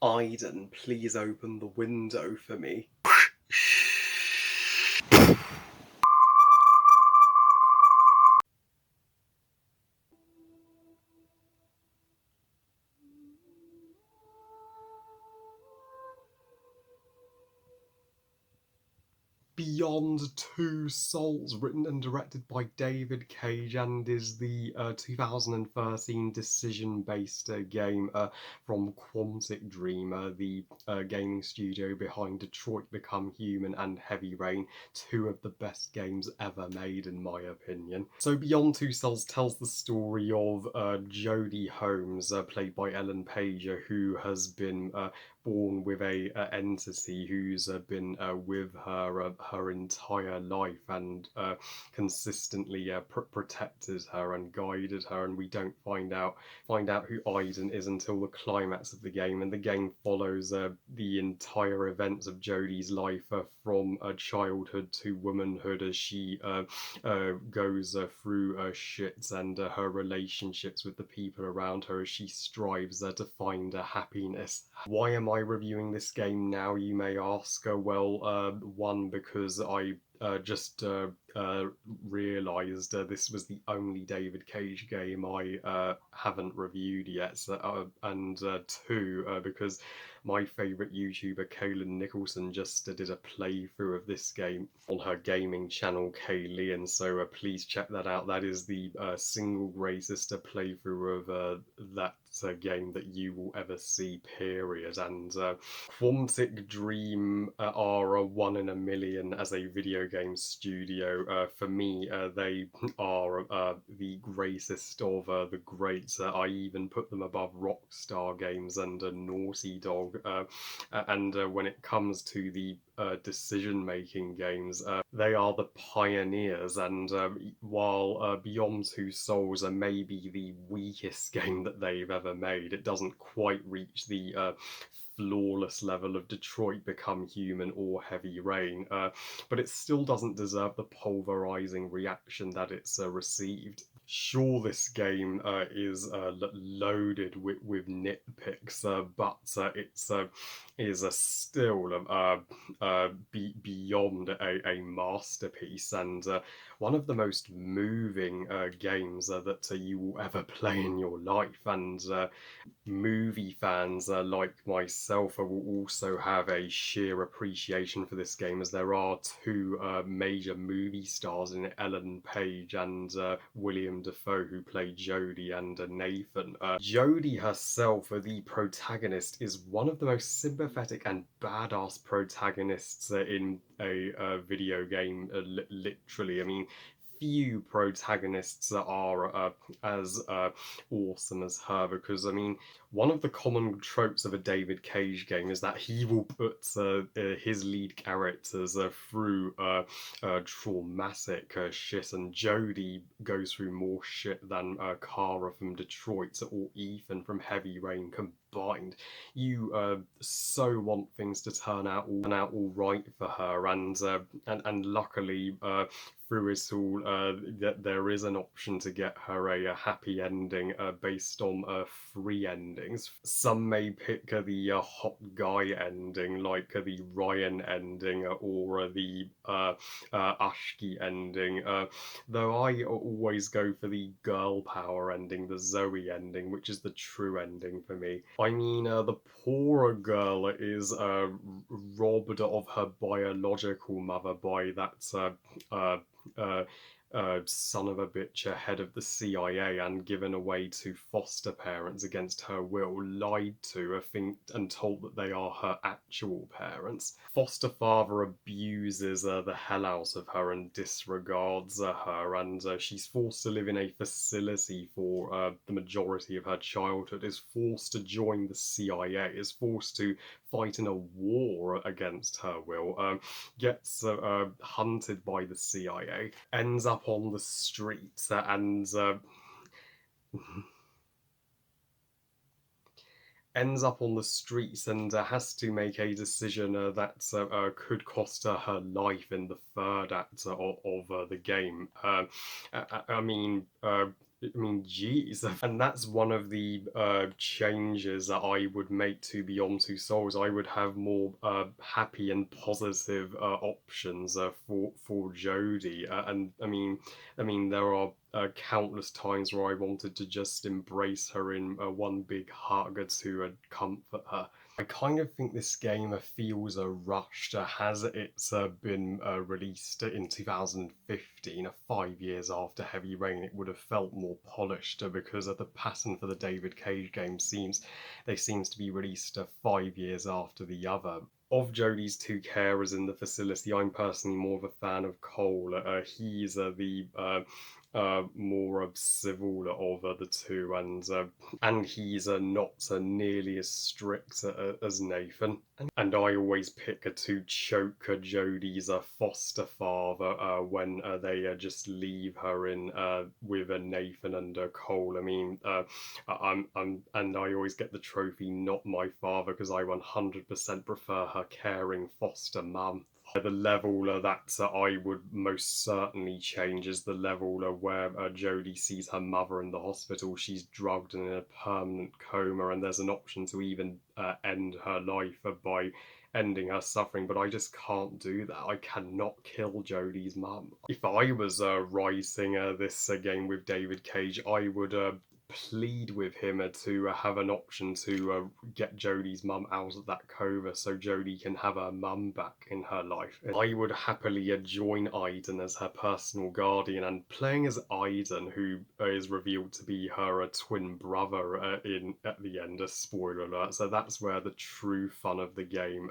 Aiden, please open the window for me. Beyond Two Souls, written and directed by David Cage, and is the 2013 decision-based game from Quantic Dream, the gaming studio behind Detroit Become Human and Heavy Rain, two of the best games ever made in my opinion. So Beyond Two Souls tells the story of Jodie Holmes, played by Ellen Page, who has been born with a entity who's been with her entire life and consistently protected her and guided her, and we don't find out who Aiden is until the climax of the game. And the game follows the entire events of Jodie's life from childhood to womanhood as she goes through shit and her relationships with the people around her as she strives to find happiness. Why am I reviewing this game now, you may ask? Well, one, because I just realised this was the only David Cage game I haven't reviewed yet, and two, because my favourite YouTuber Kaylin Nicholson just did a playthrough of this game on her gaming channel Kaylee, and so please check that out. That is the single greatest playthrough of that game that you will ever see, period. And Quantic Dream are a one in a million as a video game studio. For me, they are the greatest of the greats. I even put them above Rockstar Games and Naughty Dog. And when it comes to the decision-making games, they are the pioneers. And while Beyond Two Souls may be the weakest game that they've ever made, it doesn't quite reach the flawless level of Detroit Become Human or Heavy Rain, but it still doesn't deserve the pulverizing reaction that it's received. Sure, this game is loaded with nitpicks, but it's is still beyond a masterpiece, and one of the most moving games that you will ever play in your life. And movie fans like myself will also have a sheer appreciation for this game, as there are two major movie stars in it, Ellen Page and William Dafoe, who play Jodie and Nathan. Jodie herself, the protagonist, is one of the most sympathetic and badass protagonists in a video game, literally. I mean, few protagonists are as awesome as her, because I mean, one of the common tropes of a David Cage game is that he will put his lead characters through traumatic shit, and Jodie goes through more shit than Kara from Detroit or Ethan from Heavy Rain combined. You so want things to turn out all right for her, and luckily through it all, that there is an option to get her a happy ending based on three endings. Some may pick the hot guy ending, like the Ryan ending, or the Ashki ending, though I always go for the girl power ending, the Zoe ending, which is the true ending for me. I mean, the poorer girl is robbed of her biological mother by that son of a bitch, head of the CIA, and given away to foster parents against her will, lied to, and told that they are her actual parents. Foster father abuses the hell out of her and disregards her, and she's forced to live in a facility for the majority of her childhood, is forced to join the CIA, is forced to fight in a war against her will, gets hunted by the CIA, ends up on the streets, and ends up on the streets and has to make a decision that could cost her her life in the third act of the game. I mean, I mean, geez. And that's one of the changes that I would make to Beyond Two Souls. I would have more happy and positive options for Jodie. And I mean, there are countless times where I wanted to just embrace her in one big hug to comfort her. I kind of think this game feels rushed. Has it's been released in 2015, 5 years after Heavy Rain, it would have felt more polished because of the pattern for the David Cage game seems to be released 5 years after the other. Of Jodie's two carers in the facility, I'm personally more of a fan of Cole. He's the more civil of the two, and he's not nearly as strict as Nathan. And I always pick to choke Jodie's foster father when they just leave her in with Nathan and Cole. I mean, and I always get the trophy, not my father, because I 100% prefer her caring foster mum. The level that I would most certainly change is the level where Jodie sees her mother in the hospital. She's drugged and in a permanent coma, and there's an option to even end her life by ending her suffering. But I just can't do that. I cannot kill Jodie's mum. If I was writing this game with David Cage, I would plead with him to have an option to get Jodie's mum out of that coma so Jodie can have her mum back in her life. I would happily join Aiden as her personal guardian, and playing as Aiden, who is revealed to be her twin brother in at the end, a spoiler alert, so that's where the true fun of the game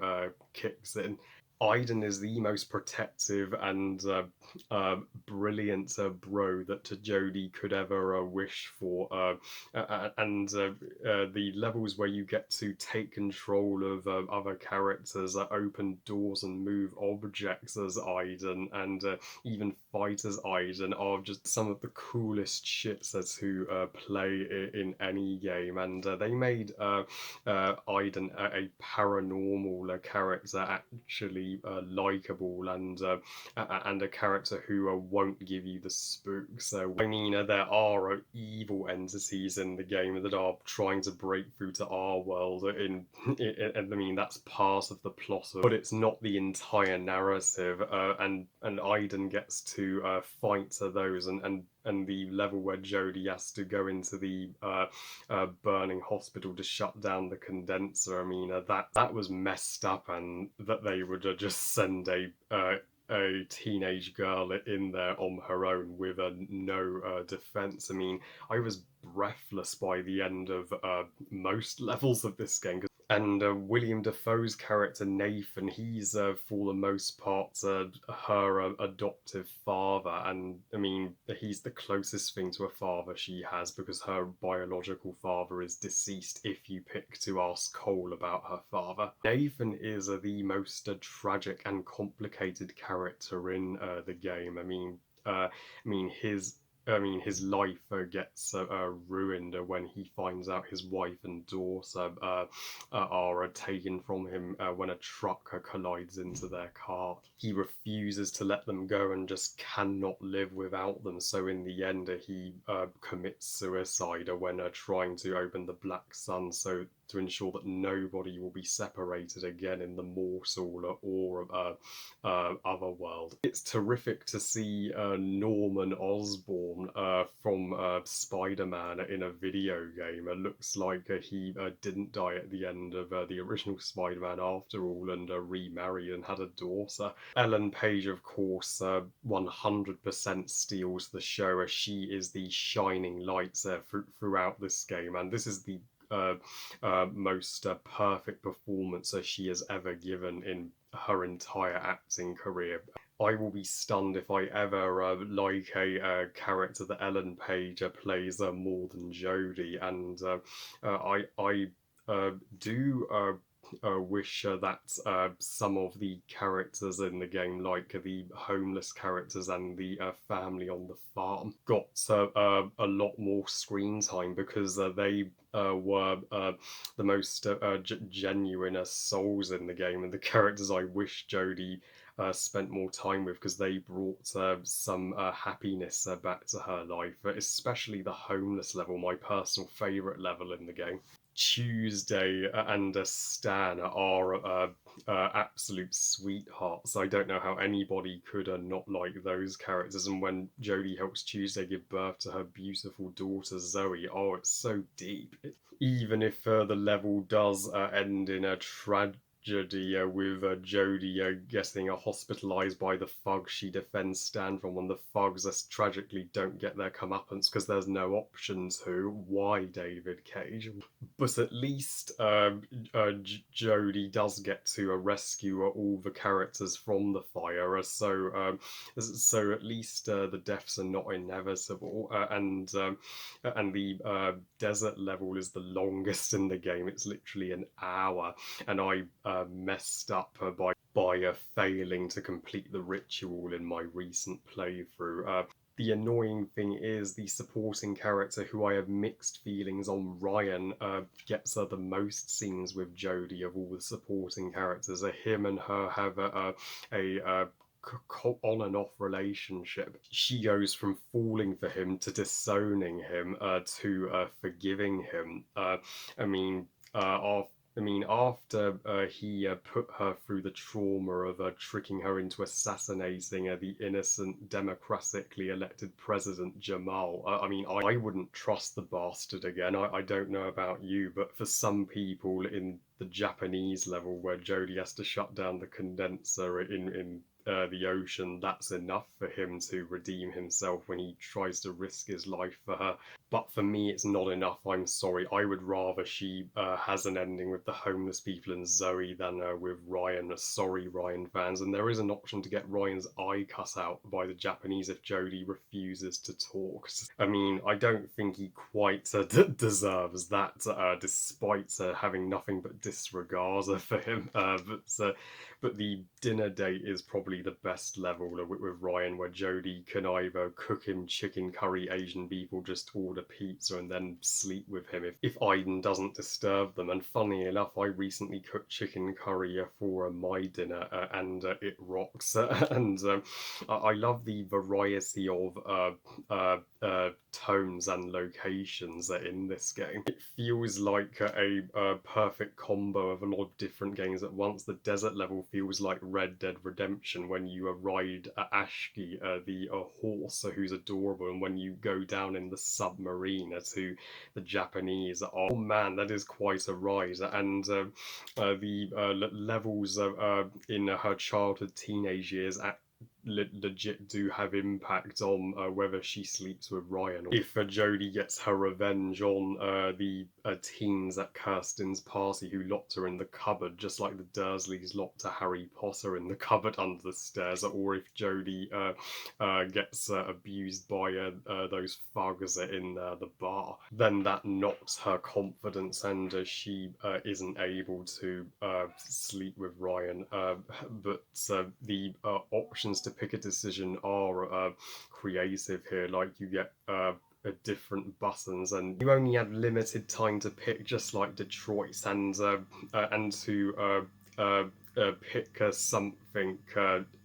kicks in. Aiden is the most protective and brilliant bro that Jodie could ever wish for, and the levels where you get to take control of other characters, open doors and move objects as Aiden, and even fight as Aiden are just some of the coolest shits to play in any game. And they made Aiden a paranormal character actually likable and a character who won't give you the spooks. So I mean, there are evil entities in the game that are trying to break through to our world. I mean, that's part of the plot, but it's not the entire narrative. And Aiden gets to fight those and the level where Jodie has to go into the burning hospital to shut down the condenser. I mean, that was messed up, and that they would just send a teenage girl in there on her own with no defense. I mean, I was breathless by the end of most levels of this game. And William Dafoe's character Nathan, he's for the most part her adoptive father, and I mean he's the closest thing to a father she has because her biological father is deceased. If you pick to ask Cole about her father, Nathan is the most tragic and complicated character in the game. His life gets ruined when he finds out his wife and daughter are taken from him when a truck collides into their car. He refuses to let them go and just cannot live without them. So in the end, he commits suicide when trying to open the Black Sun, so to ensure that nobody will be separated again in the mortal or other world. It's terrific to see Norman Osborn from Spider-Man in a video game. It looks like he didn't die at the end of the original Spider-Man after all, and remarried and had a daughter. Ellen Page, of course, 100% steals the show. She is the shining light throughout this game, and this is the most perfect performance she has ever given in her entire acting career. I will be stunned if I ever like a character that Ellen Page plays more than Jodie, and I do wish that some of the characters in the game, like the homeless characters and the family on the farm, got a lot more screen time, because they were the most genuine souls in the game, and the characters I wish Jodie spent more time with, because they brought some happiness back to her life, especially the homeless level, my personal favourite level in the game. Tuesday and Stan are absolute sweethearts. I don't know how anybody could not like those characters. And when Jodie helps Tuesday give birth to her beautiful daughter Zoe, oh, it's so deep. Even if the level does end in a tragedy with Jodie getting hospitalised by the thugs she defends Stan from, when the thugs tragically don't get their comeuppance because there's no option to. Why, David Cage? But at least Jodie does get to rescue all the characters from the fire, so at least the deaths are not inevitable, and the desert level is the longest in the game. It's literally an hour, and I messed up by failing to complete the ritual in my recent playthrough. The annoying thing is the supporting character, who I have mixed feelings on, Ryan, gets the most scenes with Jodie of all the supporting characters. Him and her have a on and off relationship. She goes from falling for him to disowning him to forgiving him. I mean, after he put her through the trauma of tricking her into assassinating the innocent, democratically elected president Jamal, I wouldn't trust the bastard again. I don't know about you, but for some people in the Japanese level, where Jodie has to shut down the condenser in the ocean, that's enough for him to redeem himself when he tries to risk his life for her. But for me, it's not enough. I'm sorry. I would rather she has an ending with the homeless people and Zoe than with Ryan. Sorry, Ryan fans. And there is an option to get Ryan's eye cut out by the Japanese if Jodie refuses to talk. I don't think he quite deserves that, despite having nothing but disregard for him. But the dinner date is probably the best level with Ryan, where Jodie can either cook him chicken curry Asian beef or just order pizza and then sleep with him if Aiden doesn't disturb them. And funny enough, I recently cooked chicken curry for my dinner, and it rocks. And I love the variety of tones and locations in this game. It feels like a perfect combo of a lot of different games at once. The desert level feels like Red Dead Redemption, when you ride Ashki, the horse who's adorable, and when you go down in the submarine to the Japanese. Oh man, that is quite a ride. And the levels in her childhood, teenage years legit do have impact on whether she sleeps with Ryan, or if Jodie gets her revenge on the teens at Kirsten's party who locked her in the cupboard, just like the Dursleys locked Harry Potter in the cupboard under the stairs, or if Jodie gets abused by those thugs in the bar, then that knocks her confidence, and she isn't able to sleep with Ryan. But the options to pick a decision are creative here. Like, you get different buttons, and you only have limited time to pick, just like Detroit, and to pick something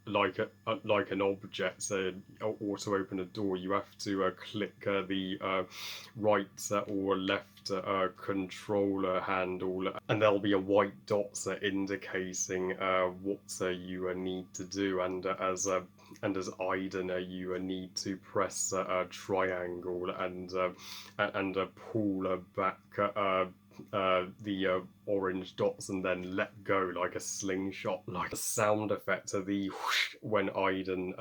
like an object, or to open a door, you have to click the right or left controller handle, and there'll be a white dot indicating what you need to do, and as Aiden, you need to press a triangle and pull back the orange dots, and then let go like a slingshot. Like a sound effect of the whoosh when Aiden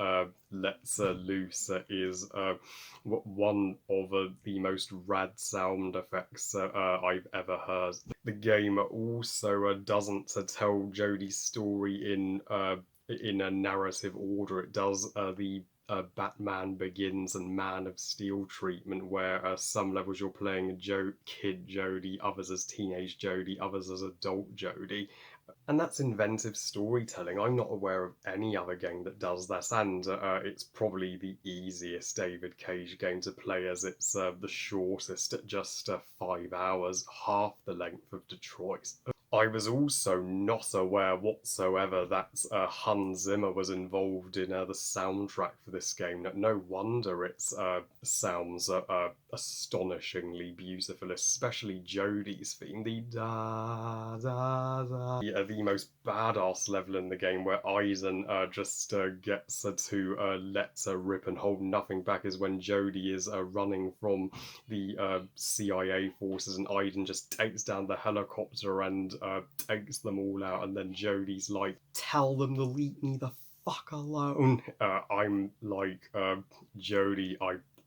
lets loose is one of the most rad sound effects I've ever heard. The game also doesn't tell Jodie's story in a narrative order. It does the Batman Begins and Man of Steel treatment, where some levels you're playing kid Jodie, others as teenage Jodie, others as adult Jodie. And that's inventive storytelling. I'm not aware of any other game that does this, and it's probably the easiest David Cage game to play, as it's the shortest at just 5 hours, half the length of Detroit. I was also not aware whatsoever that Hans Zimmer was involved in the soundtrack for this game. No wonder it sounds astonishingly beautiful, especially Jodie's theme, the da da da. The most badass level in the game, where Aiden just gets to let rip and hold nothing back, is when Jodie is running from the CIA forces, and Aiden just takes down the helicopter and takes them all out, and then Jodie's like, "Tell them to leave me the fuck alone." I'm like, Jodie,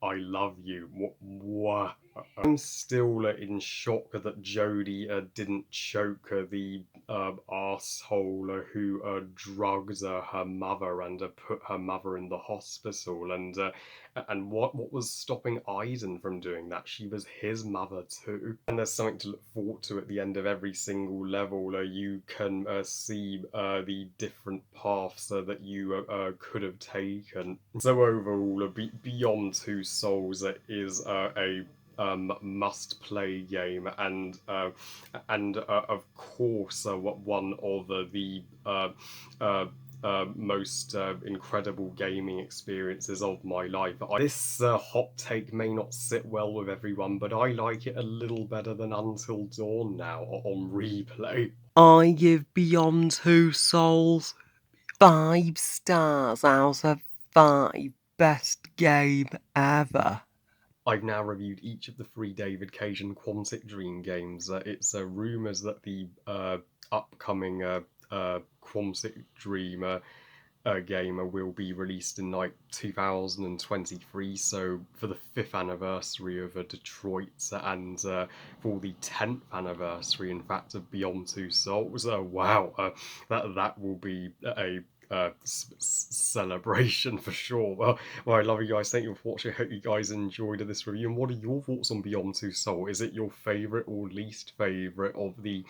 I love you. What? I'm still in shock that Jodie didn't choke the asshole who drugged her mother and put her mother in the hospital. And what was stopping Aiden from doing that? She was his mother too. And there's something to look forward to at the end of every single level. You can see the different paths that you could have taken. So overall, Beyond Two Souls is a must-play game, and of course, one of the most incredible gaming experiences of my life. This hot take may not sit well with everyone, but I like it a little better than Until Dawn now on replay. I give Beyond Two Souls 5 stars out of 5. Best game ever. I've now reviewed each of the 3 David Cage and Quantic Dream games. It's rumours that the upcoming Quantic Dream game will be released in like 2023, so for the 5th anniversary of Detroit, and for the 10th anniversary, in fact, of Beyond Two Souls. Wow, that will be a celebration for sure. Well, I love you guys. Thank you for watching. I hope you guys enjoyed this review. And what are your thoughts on Beyond Two Souls? Is it your favourite or least favourite of the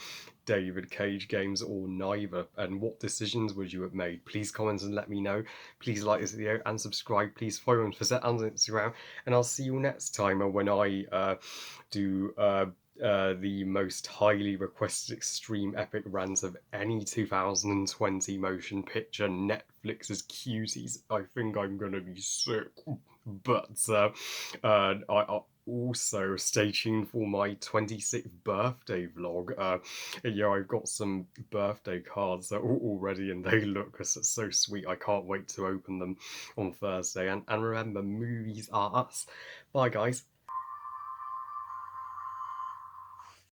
David Cage games, or neither? And what decisions would you have made? Please comment and let me know. Please like this video and subscribe. Please follow and Fazette on Instagram. And I'll see you next time when I do the most highly requested extreme epic rant of any 2020 motion picture, Netflix's Cuties. I think I'm gonna be sick. But I also stay tuned for my 26th birthday vlog. I've got some birthday cards already, and they look so sweet. I can't wait to open them on Thursday. And remember, movies are us. Bye, guys.